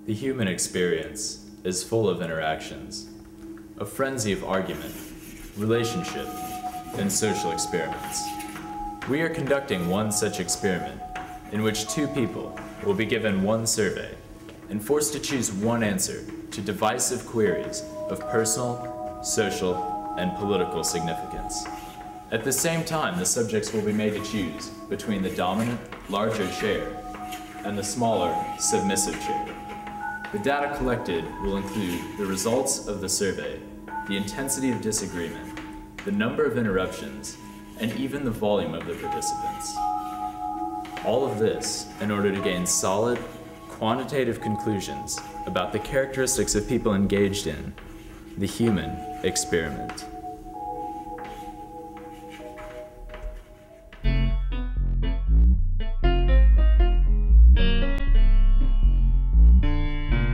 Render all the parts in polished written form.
The human experience is full of interactions, a frenzy of argument, relationship, and social experiments. We are conducting one such experiment in which two people will be given one survey and forced to choose one answer to divisive queries of personal, social, and political significance. At the same time, the subjects will be made to choose between the dominant, larger chair and the smaller, submissive chair. The data collected will include the results of the survey, the intensity of disagreement, the number of interruptions, and even the volume of the participants. All of this in order to gain solid, quantitative conclusions about the characteristics of people engaged in the human experiment.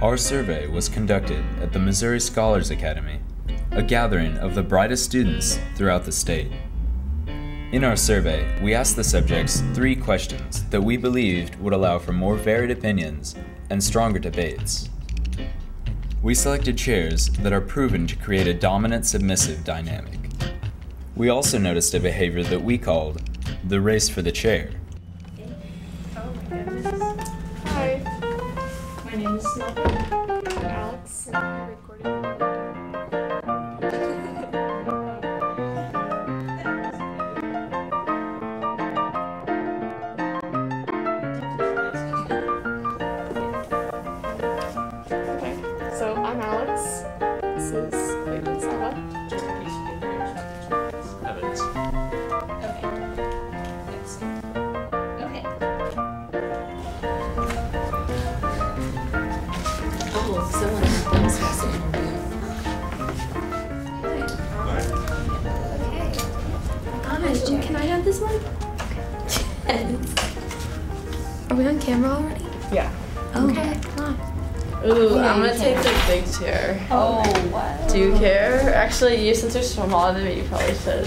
Our survey was conducted at the Missouri Scholars Academy, a gathering of the brightest students throughout the state. In our survey, we asked the subjects 3 questions that we believed would allow for more varied opinions and stronger debates. We selected chairs that are proven to create a dominant-submissive dynamic. We also noticed a behavior that we called the race for the chair. Oh my goodness. Hi. My name is Snuffle. I'm Alex, and I'm recording. So I'm Alex. This is Saba. Evans. Okay. Oh, someone else has to interview. Okay. Can I have this one? Are we on camera already? Yeah. Okay, come on. Ooh, Yeah, I'm gonna you take can. the big chair. Oh, what? Do you care? Actually, you since you're smaller than me, you probably should.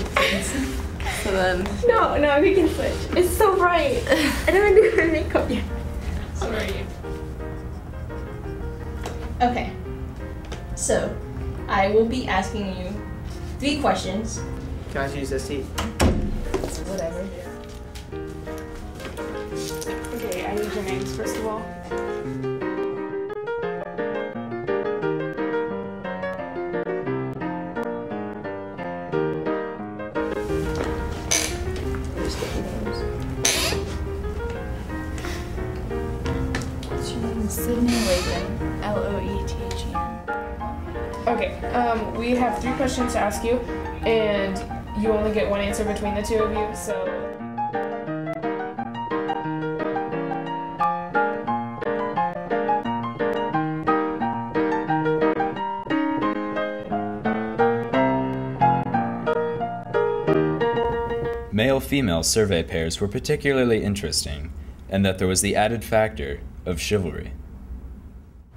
So then. No, we can switch. It's so bright. I don't do my makeup yet. Sorry. Okay. So, I will be asking you 3 questions. Can I use this seat? Whatever. Okay, I need your names first of all. What's your name? Sydney Loethen. Loethen. Okay, we have 3 questions to ask you, and you only get one answer between the 2 of you, so. Male-female survey pairs were particularly interesting, and that there was the added factor of chivalry.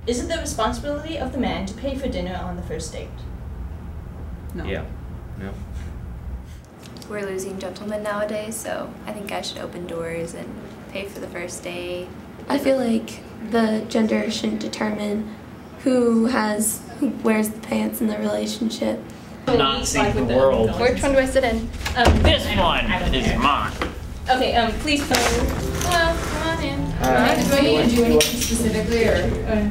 Is it the responsibility of the man to pay for dinner on the first date? No. Yeah. No. We're losing gentlemen nowadays, so I think I should open doors and pay for the first date. I feel like the gender shouldn't determine who wears the pants in the relationship. Not see the world. Which one do I sit in? This one is mine. Okay, please come. Hello, come on in. Do I need to do anything specifically, or?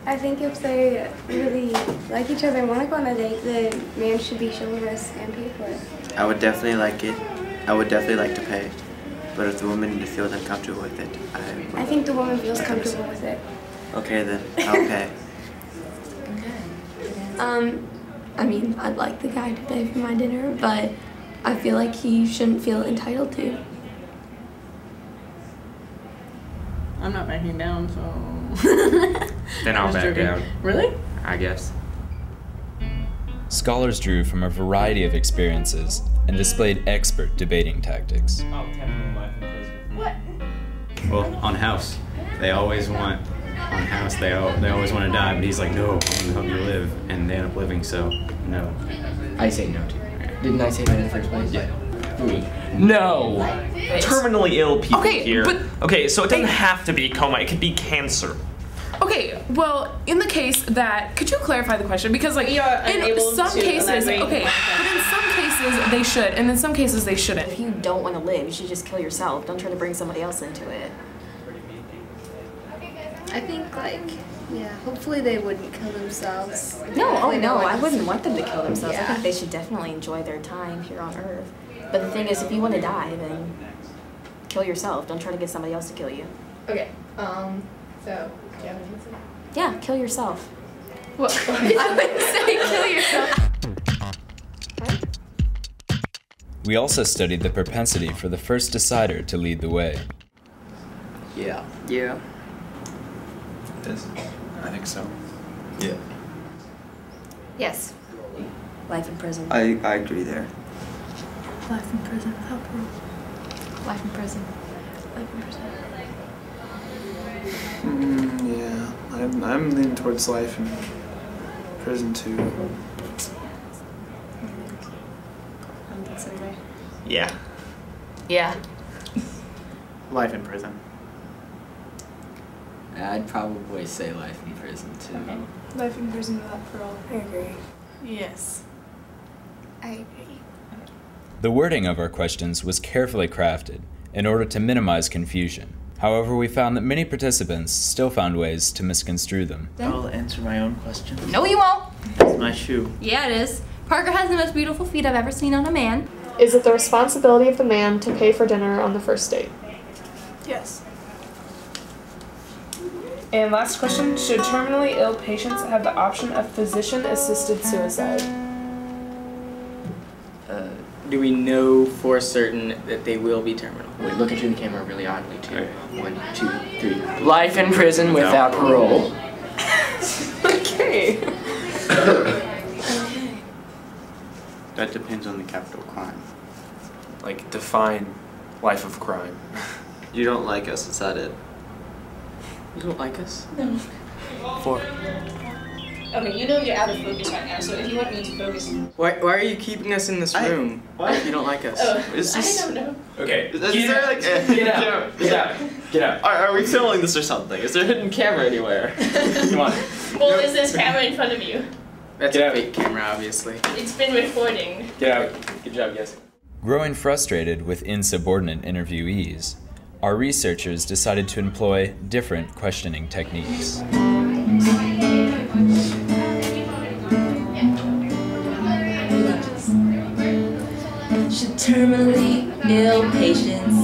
I think if they really like each other and want to go on a date, the man should be chivalrous and pay for it. I would definitely like it. I would definitely like to pay. But if the woman feels uncomfortable with it, I think the woman feels comfortable with it. Okay then, I'll pay. I mean, I'd like the guy to pay for my dinner, but I feel like he shouldn't feel entitled to. I'm not backing down, so. Then I'll back down. Really? I guess. Scholars drew from a variety of experiences and displayed expert debating tactics. Oh, 10 life in prison. What? Well, on House, they always want on House. They always want to die, but he's like, no, I'm gonna help you live, and they end up living. So no. I say no to. Didn't I say that in the first place? Yeah. No! Terminally ill people Okay, here. but- Okay, so it doesn't have to be coma, it could be cancer. Okay, Okay, well, in the case that, could you clarify the question? Because like, We are in unable some to cases, elaborate okay, on but in some cases they should, and in some cases they shouldn't. If you don't want to live, you should just kill yourself. Don't try to bring somebody else into it. I think, like, yeah, hopefully they wouldn't kill themselves. No, oh Hopefully no, one I is- wouldn't want them to kill themselves. I Yeah. think they should definitely enjoy their time here on Earth. But the thing is, if you want to die, then kill yourself. Don't try to get somebody else to kill you. Okay. So, do you have an answer? Yeah, kill yourself. What? I would say kill yourself. We also studied the propensity for the first decider to lead the way. Yeah. Yeah. Yes. I think so. Yeah. Yes. Life in prison. I agree there. Life in prison without parole. Life in prison. Life in prison. Yeah, I'm leaning towards life in prison too. Yeah. Yeah. Life in prison. I'd probably say life in prison too. Life in prison without parole. I agree. Yes. I agree. The wording of our questions was carefully crafted in order to minimize confusion. However, we found that many participants still found ways to misconstrue them. I'll answer my own question. No, you won't. That's my shoe. Yeah, it is. Parker has the most beautiful feet I've ever seen on a man. Is it the responsibility of the man to pay for dinner on the first date? Yes. And last question, should terminally ill patients have the option of physician-assisted suicide? Do we know for certain that they will be terminal? Wait, look into the camera really oddly too. 1, 2, 3. Life in prison without parole. Okay. That depends on the capital crime. Like, define life of crime. You don't like us, is that it? You don't like us? No. 4. Okay, you know you're out of focus right now, so if you want me to focus. Why are you keeping us in this room if you don't like us? Oh, Is this- I don't know. Okay. Is there like Get out. Get out. Get out. Are we filming this or something? Is there a hidden camera anywhere? Come on. Well, is this camera in front of you? That's Get a out. fake camera, obviously. It's been recording. Get out. Good job, guys. Growing frustrated with insubordinate interviewees, our researchers decided to employ different questioning techniques. Should terminally ill patients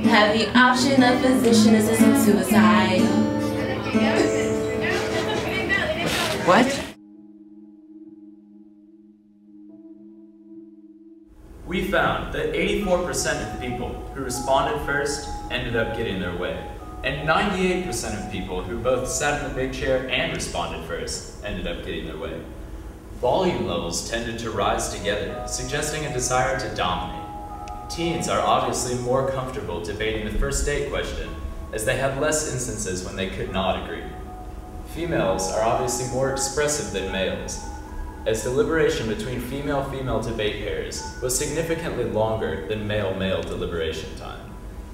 have the option of physician-assisted suicide? What? We found that 84% of people who responded first ended up getting their way, and 98% of people who both sat in the big chair and responded first ended up getting their way. Volume levels tended to rise together, suggesting a desire to dominate. Teens are obviously more comfortable debating the first date question, as they had less instances when they could not agree. Females are obviously more expressive than males, as deliberation between female-female debate pairs was significantly longer than male-male deliberation time.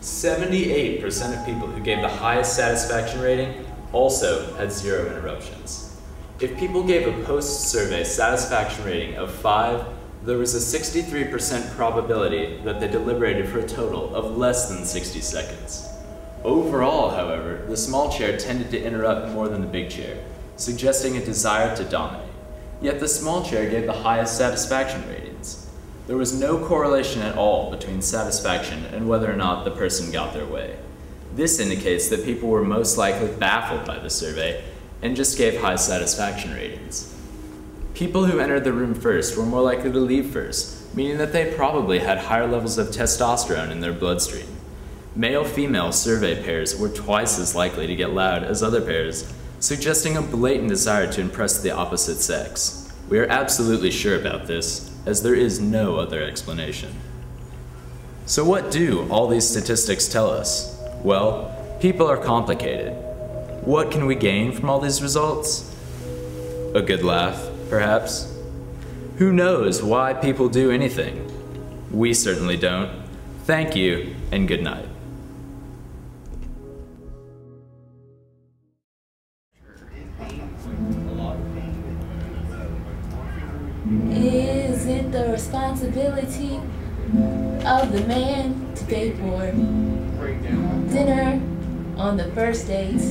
78% of people who gave the highest satisfaction rating also had 0 interruptions. If people gave a post-survey satisfaction rating of 5, there was a 63% probability that they deliberated for a total of less than 60 seconds. Overall, however, the small chair tended to interrupt more than the big chair, suggesting a desire to dominate. Yet the small chair gave the highest satisfaction ratings. There was no correlation at all between satisfaction and whether or not the person got their way. This indicates that people were most likely baffled by the survey and just gave high satisfaction ratings. People who entered the room first were more likely to leave first, meaning that they probably had higher levels of testosterone in their bloodstream. Male-female survey pairs were twice as likely to get loud as other pairs, suggesting a blatant desire to impress the opposite sex. We are absolutely sure about this, as there is no other explanation. So what do all these statistics tell us? Well, people are complicated. What can we gain from all these results? A good laugh, perhaps? Who knows why people do anything? We certainly don't. Thank you, and good night. Is it the responsibility of the man to pay for dinner on the first date?